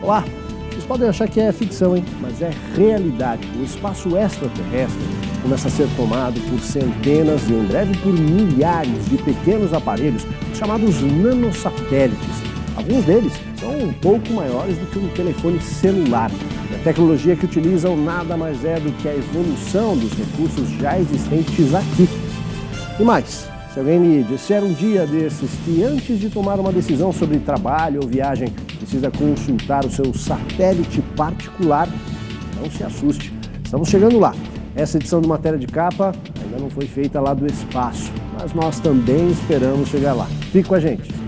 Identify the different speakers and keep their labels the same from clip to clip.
Speaker 1: Olá, vocês podem achar que é ficção, hein? Mas é realidade. O espaço extraterrestre começa a ser tomado por centenas e em breve por milhares de pequenos aparelhos chamados nanosatélites. Alguns deles são um pouco maiores do que um telefone celular. E a tecnologia que utilizam nada mais é do que a evolução dos recursos já existentes aqui. E mais, se alguém lhe disser um dia desses que antes de tomar uma decisão sobre trabalho ou viagem precisa consultar o seu satélite particular, não se assuste. Estamos chegando lá. Essa edição do Matéria de Capa ainda não foi feita lá do espaço, mas nós também esperamos chegar lá. Fique com a gente.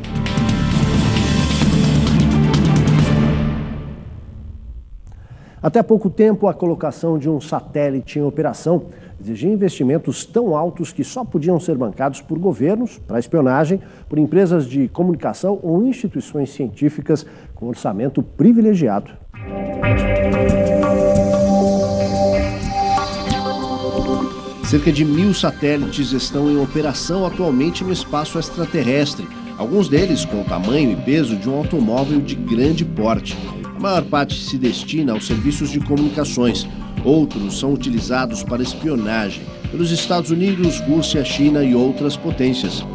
Speaker 1: Até há pouco tempo, a colocação de um satélite em operação exigia investimentos tão altos que só podiam ser bancados por governos, para espionagem, por empresas de comunicação ou instituições científicas com orçamento privilegiado.
Speaker 2: Cerca de 1.000 satélites estão em operação atualmente no espaço extraterrestre, alguns deles com o tamanho e peso de um automóvel de grande porte. A maior parte se destina aos serviços de comunicações, outros são utilizados para espionagem pelos Estados Unidos, Rússia, China e outras potências.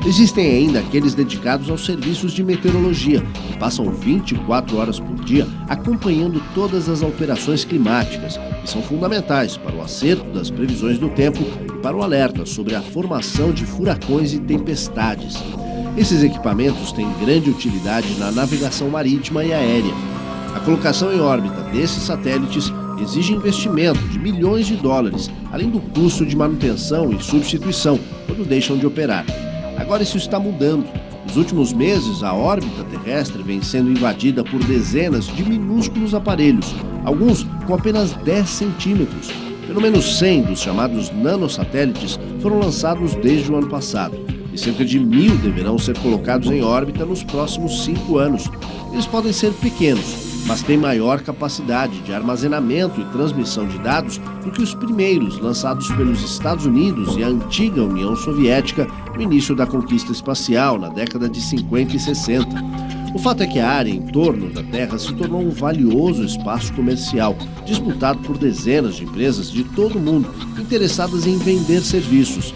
Speaker 2: Existem ainda aqueles dedicados aos serviços de meteorologia, que passam 24 horas por dia acompanhando todas as alterações climáticas e são fundamentais para o acerto das previsões do tempo e para o alerta sobre a formação de furacões e tempestades. Esses equipamentos têm grande utilidade na navegação marítima e aérea. A colocação em órbita desses satélites exige investimento de milhões de dólares, além do custo de manutenção e substituição quando deixam de operar. Agora isso está mudando. Nos últimos meses, a órbita terrestre vem sendo invadida por dezenas de minúsculos aparelhos, alguns com apenas 10 centímetros. Pelo menos 100 dos chamados nanosatélites foram lançados desde o ano passado, e cerca de 1.000 deverão ser colocados em órbita nos próximos 5 anos. Eles podem ser pequenos, mas têm maior capacidade de armazenamento e transmissão de dados do que os primeiros lançados pelos Estados Unidos e a antiga União Soviética no início da conquista espacial, na década de 50 e 60. O fato é que a área em torno da Terra se tornou um valioso espaço comercial, disputado por dezenas de empresas de todo o mundo, interessadas em vender serviços.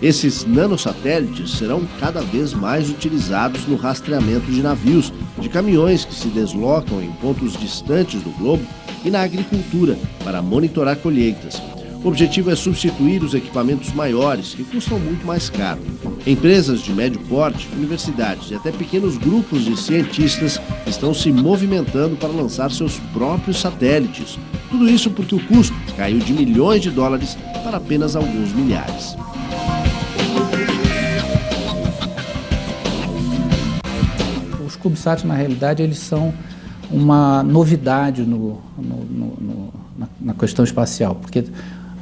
Speaker 2: Esses nanosatélites serão cada vez mais utilizados no rastreamento de navios, de caminhões que se deslocam em pontos distantes do globo e na agricultura para monitorar colheitas. O objetivo é substituir os equipamentos maiores, que custam muito mais caro. Empresas de médio porte, universidades e até pequenos grupos de cientistas estão se movimentando para lançar seus próprios satélites. Tudo isso porque o custo caiu de milhões de dólares para apenas alguns milhares.
Speaker 3: Os CubeSats, na realidade, eles são uma novidade na questão espacial, porque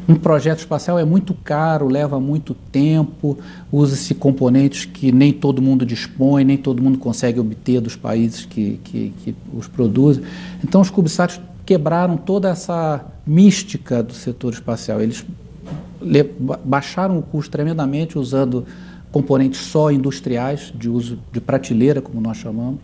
Speaker 3: um projeto espacial é muito caro, leva muito tempo, usa-se componentes que nem todo mundo dispõe, nem todo mundo consegue obter dos países que os produzem. Então, os CubeSats quebraram toda essa mística do setor espacial. Eles baixaram o custo tremendamente usando componentes só industriais, de uso de prateleira, como nós chamamos,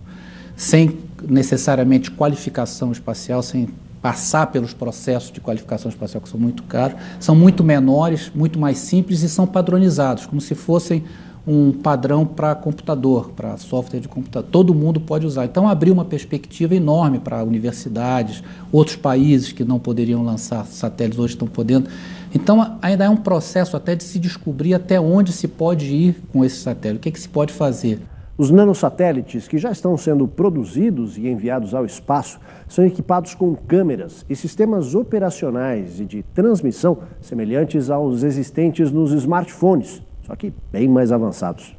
Speaker 3: sem necessariamente qualificação espacial, sem passar pelos processos de qualificação espacial, que são muito caros, são muito menores, muito mais simples e são padronizados, como se fossem um padrão para computador, para software de computador. Todo mundo pode usar. Então, abriu uma perspectiva enorme para universidades, outros países que não poderiam lançar satélites, hoje estão podendo. Então, ainda é um processo até de se descobrir até onde se pode ir com esse satélite, o que se pode fazer.
Speaker 1: Os nanosatélites que já estão sendo produzidos e enviados ao espaço são equipados com câmeras e sistemas operacionais e de transmissão semelhantes aos existentes nos smartphones, só que bem mais avançados.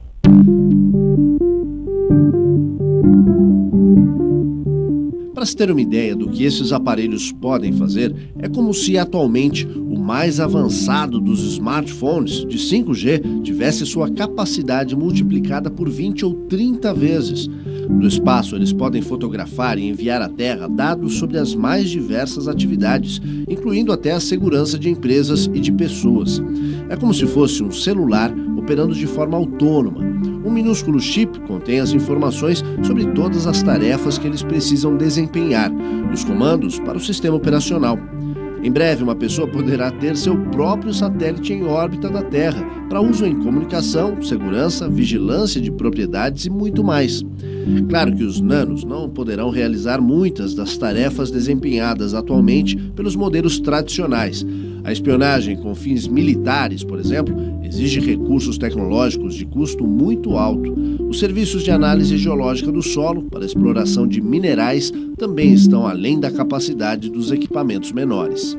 Speaker 2: Para se ter uma ideia do que esses aparelhos podem fazer, é como se atualmente o mais avançado dos smartphones de 5G tivesse sua capacidade multiplicada por 20 ou 30 vezes. Do espaço, eles podem fotografar e enviar à Terra dados sobre as mais diversas atividades, incluindo até a segurança de empresas e de pessoas. É como se fosse um celular operando de forma autônoma. Um minúsculo chip contém as informações sobre todas as tarefas que eles precisam desempenhar e os comandos para o sistema operacional. Em breve, uma pessoa poderá ter seu próprio satélite em órbita da Terra, para uso em comunicação, segurança, vigilância de propriedades e muito mais. Claro que os nanos não poderão realizar muitas das tarefas desempenhadas atualmente pelos modelos tradicionais. A espionagem com fins militares, por exemplo, exige recursos tecnológicos de custo muito alto. Os serviços de análise geológica do solo para exploração de minerais também estão além da capacidade dos equipamentos menores.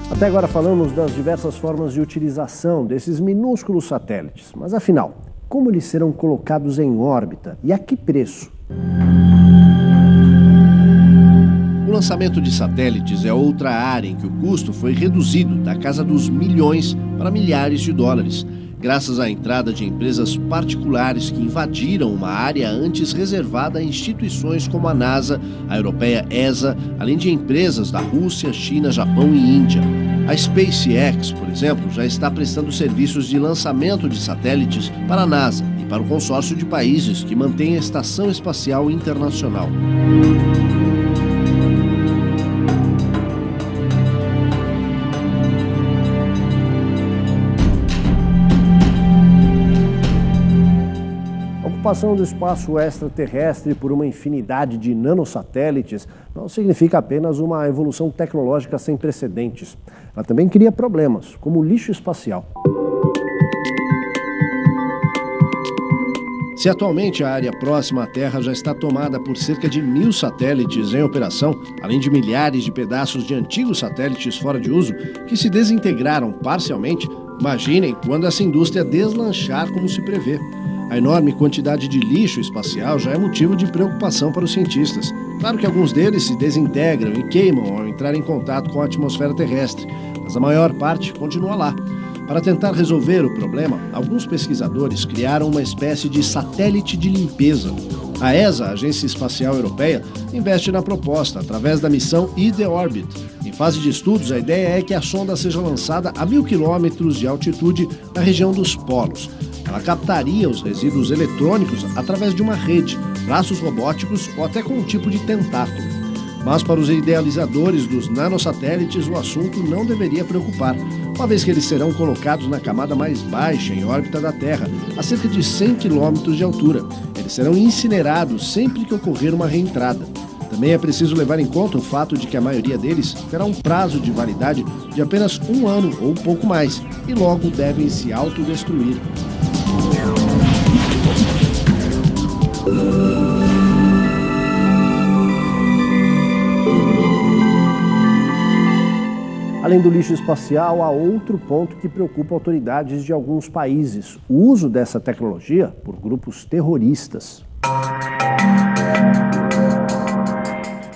Speaker 1: Até agora falamos das diversas formas de utilização desses minúsculos satélites, mas afinal, como eles serão colocados em órbita e a que preço?
Speaker 2: O lançamento de satélites é outra área em que o custo foi reduzido da casa dos milhões para milhares de dólares, graças à entrada de empresas particulares que invadiram uma área antes reservada a instituições como a NASA, a europeia ESA, além de empresas da Rússia, China, Japão e Índia. A SpaceX, por exemplo, já está prestando serviços de lançamento de satélites para a NASA e para o consórcio de países que mantém a Estação Espacial Internacional.
Speaker 1: A ocupação do espaço extraterrestre por uma infinidade de nanosatélites não significa apenas uma evolução tecnológica sem precedentes. Ela também cria problemas, como o lixo espacial.
Speaker 2: Se atualmente a área próxima à Terra já está tomada por cerca de 1.000 satélites em operação, além de milhares de pedaços de antigos satélites fora de uso que se desintegraram parcialmente, imaginem quando essa indústria deslanchar como se prevê. A enorme quantidade de lixo espacial já é motivo de preocupação para os cientistas. Claro que alguns deles se desintegram e queimam ao entrar em contato com a atmosfera terrestre, mas a maior parte continua lá. Para tentar resolver o problema, alguns pesquisadores criaram uma espécie de satélite de limpeza. A ESA, a Agência Espacial Europeia, investe na proposta através da missão E-The-Orbit. Em fase de estudos, a ideia é que a sonda seja lançada a 1.000 quilômetros de altitude na região dos polos. Ela captaria os resíduos eletrônicos através de uma rede, braços robóticos ou até com um tipo de tentáculo. Mas para os idealizadores dos nanosatélites, o assunto não deveria preocupar, uma vez que eles serão colocados na camada mais baixa em órbita da Terra, a cerca de 100 km de altura. Eles serão incinerados sempre que ocorrer uma reentrada. Também é preciso levar em conta o fato de que a maioria deles terá um prazo de validade de apenas 1 ano ou pouco mais, e logo devem se autodestruir.
Speaker 1: Além do lixo espacial, há outro ponto que preocupa autoridades de alguns países: o uso dessa tecnologia por grupos terroristas.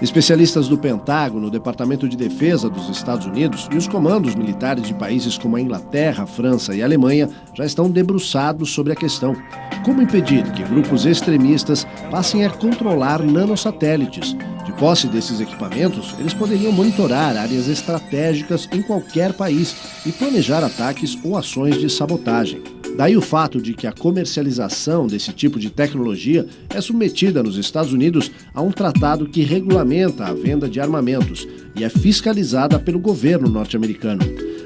Speaker 2: Especialistas do Pentágono, Departamento de Defesa dos Estados Unidos e os comandos militares de países como a Inglaterra, França e Alemanha já estão debruçados sobre a questão. Como impedir que grupos extremistas passem a controlar nanosatélites? De posse desses equipamentos, eles poderiam monitorar áreas estratégicas em qualquer país e planejar ataques ou ações de sabotagem. Daí o fato de que a comercialização desse tipo de tecnologia é submetida nos Estados Unidos a um tratado que regulamenta a venda de armamentos e é fiscalizada pelo governo norte-americano.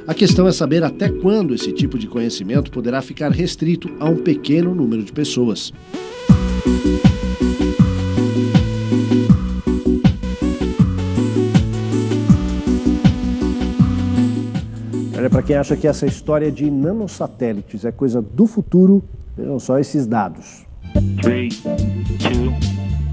Speaker 2: A questão é saber até quando esse tipo de conhecimento poderá ficar restrito a um pequeno número de pessoas.
Speaker 1: Olha, para quem acha que essa história de nanosatélites é coisa do futuro, vejam só esses dados.
Speaker 4: 3, 2,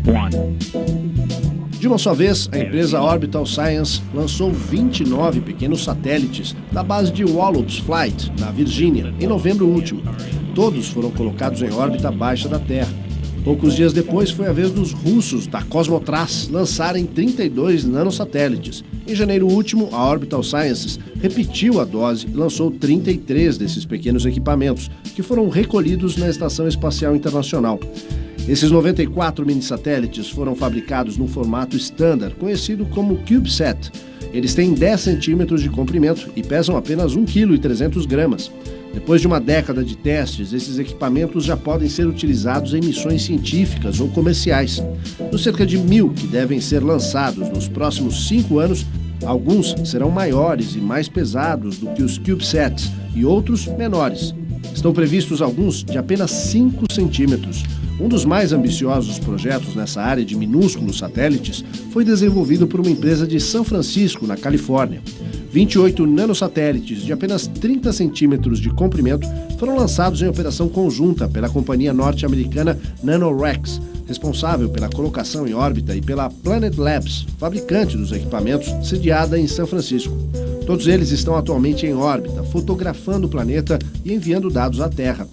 Speaker 4: 1.
Speaker 2: De uma só vez, a empresa Orbital Science lançou 29 pequenos satélites da base de Wallops Flight, na Virgínia, em novembro último. Todos foram colocados em órbita baixa da Terra. Poucos dias depois foi a vez dos russos da Cosmotras lançarem 32 nanosatélites. Em janeiro último, a Orbital Sciences repetiu a dose e lançou 33 desses pequenos equipamentos, que foram recolhidos na Estação Espacial Internacional. Esses 94 mini-satélites foram fabricados no formato standard, conhecido como CubeSat. Eles têm 10 centímetros de comprimento e pesam apenas 1,3 kg. Depois de uma década de testes, esses equipamentos já podem ser utilizados em missões científicas ou comerciais. Dos cerca de 1.000 que devem ser lançados nos próximos 5 anos, alguns serão maiores e mais pesados do que os CubeSats e outros menores. Estão previstos alguns de apenas 5 centímetros. Um dos mais ambiciosos projetos nessa área de minúsculos satélites foi desenvolvido por uma empresa de São Francisco, na Califórnia. 28 nanosatélites de apenas 30 centímetros de comprimento foram lançados em operação conjunta pela companhia norte-americana NanoRacks, responsável pela colocação em órbita, e pela Planet Labs, fabricante dos equipamentos, sediada em São Francisco. Todos eles estão atualmente em órbita, fotografando o planeta e enviando dados à Terra.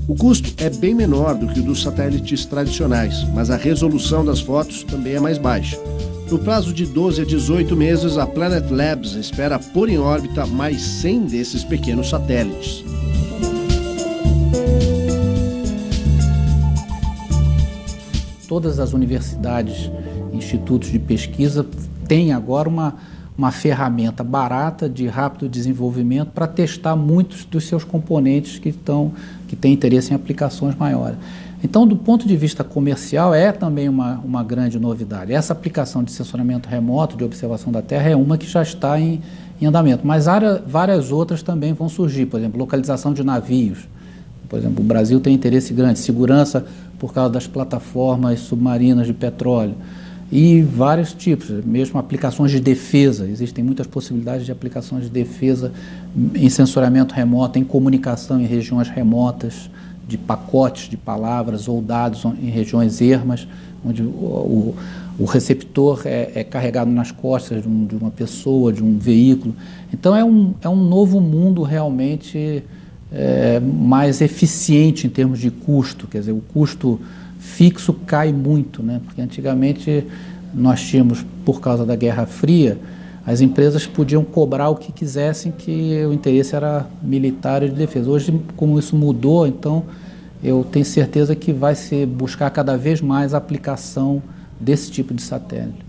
Speaker 2: O custo é bem menor do que o dos satélites tradicionais, mas a resolução das fotos também é mais baixa. No prazo de 12 a 18 meses, a Planet Labs espera pôr em órbita mais 100 desses pequenos satélites.
Speaker 3: Todas as universidades e institutos de pesquisa têm agora uma ferramenta barata de rápido desenvolvimento para testar muitos dos seus componentes que têm interesse em aplicações maiores. Então, do ponto de vista comercial, é também uma grande novidade. Essa aplicação de sensoramento remoto, de observação da Terra, é uma que já está em andamento, mas várias outras também vão surgir, por exemplo, localização de navios. Por exemplo, o Brasil tem interesse grande, segurança por causa das plataformas submarinas de petróleo, e vários tipos, mesmo aplicações de defesa. Existem muitas possibilidades de aplicações de defesa em sensoramento remoto, em comunicação em regiões remotas, de pacotes de palavras ou dados em regiões ermas, onde o receptor é carregado nas costas de uma pessoa, de um veículo. Então é um novo mundo realmente mais eficiente em termos de custo, quer dizer, o custo fixo cai muito, né? Porque antigamente nós tínhamos, por causa da Guerra Fria, as empresas podiam cobrar o que quisessem, que o interesse era militar e de defesa. Hoje, como isso mudou, então eu tenho certeza que vai se buscar cada vez mais a aplicação desse tipo de satélite.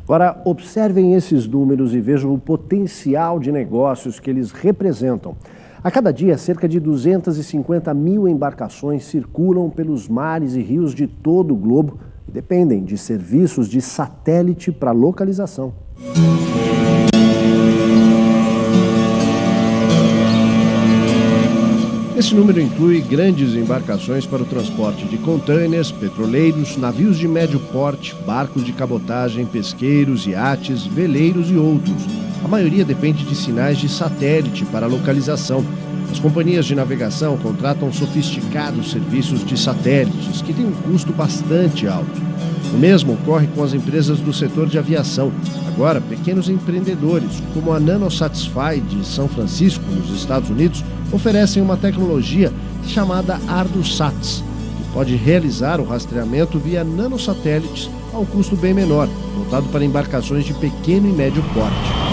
Speaker 1: Agora, observem esses números e vejam o potencial de negócios que eles representam. A cada dia, cerca de 250 mil embarcações circulam pelos mares e rios de todo o globo e dependem de serviços de satélite para localização.
Speaker 2: Esse número inclui grandes embarcações para o transporte de contêineres, petroleiros, navios de médio porte, barcos de cabotagem, pesqueiros, iates, veleiros e outros. A maioria depende de sinais de satélite para localização. As companhias de navegação contratam sofisticados serviços de satélites, que têm um custo bastante alto. O mesmo ocorre com as empresas do setor de aviação. Agora, pequenos empreendedores, como a NanoSatisfy de São Francisco, nos Estados Unidos, oferecem uma tecnologia chamada ArduSats, que pode realizar o rastreamento via nanosatélites a um custo bem menor, voltado para embarcações de pequeno e médio porte.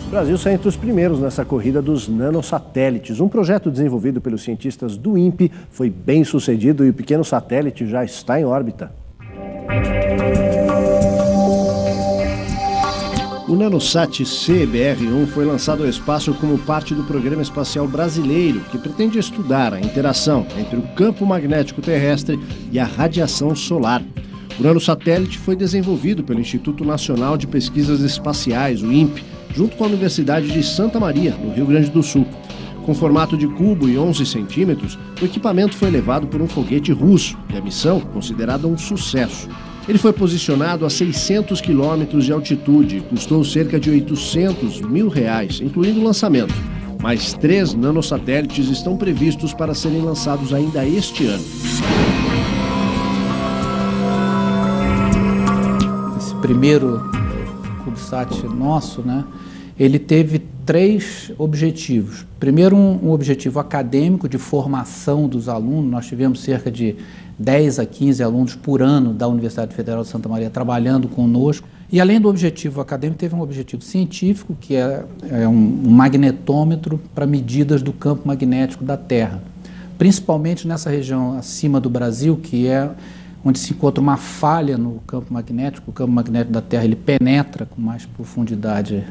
Speaker 1: O Brasil sai entre os primeiros nessa corrida dos nanosatélites. Um projeto desenvolvido pelos cientistas do INPE foi bem sucedido e o pequeno satélite já está em órbita.
Speaker 2: O NanoSat CBR-1 foi lançado ao espaço como parte do Programa Espacial Brasileiro, que pretende estudar a interação entre o campo magnético terrestre e a radiação solar. O nanosatélite foi desenvolvido pelo Instituto Nacional de Pesquisas Espaciais, o INPE, junto com a Universidade de Santa Maria, no Rio Grande do Sul. Com formato de cubo e 11 centímetros, o equipamento foi levado por um foguete russo e a missão considerada um sucesso. Ele foi posicionado a 600 quilômetros de altitude e custou cerca de R$800 mil, incluindo o lançamento. Mais 3 nanosatélites estão previstos para serem lançados ainda este ano.
Speaker 3: Esse primeiro CubeSat nosso, né, ele teve 3 objetivos. Primeiro, um objetivo acadêmico de formação dos alunos. Nós tivemos cerca de 10 a 15 alunos por ano da Universidade Federal de Santa Maria trabalhando conosco. E além do objetivo acadêmico, teve um objetivo científico, que é um magnetômetro para medidas do campo magnético da Terra. Principalmente nessa região acima do Brasil, que é onde se encontra uma falha no campo magnético. O campo magnético da Terra ele penetra com mais profundidade,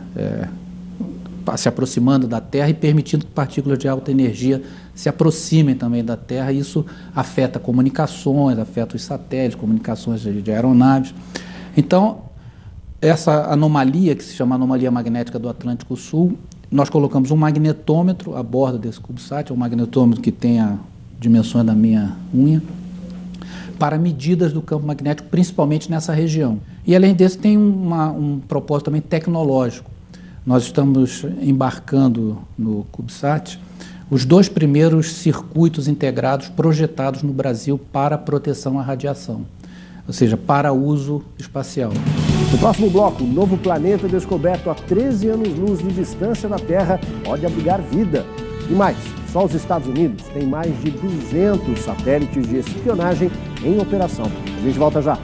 Speaker 3: se aproximando da Terra e permitindo que partículas de alta energia se aproximem também da Terra. Isso afeta comunicações, afeta os satélites, comunicações de aeronaves. Então, essa anomalia, que se chama anomalia magnética do Atlântico Sul, nós colocamos um magnetômetro a bordo desse CubeSat, é um magnetômetro que tem a dimensões da minha unha, para medidas do campo magnético, principalmente nessa região. E além desse tem um propósito também tecnológico. Nós estamos embarcando no CubeSat os 2 primeiros circuitos integrados projetados no Brasil para proteção à radiação, ou seja, para uso espacial.
Speaker 1: No próximo bloco, um novo planeta descoberto a 13 anos-luz de distância da Terra pode abrigar vida. E mais, só os Estados Unidos têm mais de 200 satélites de espionagem em operação. A gente volta já.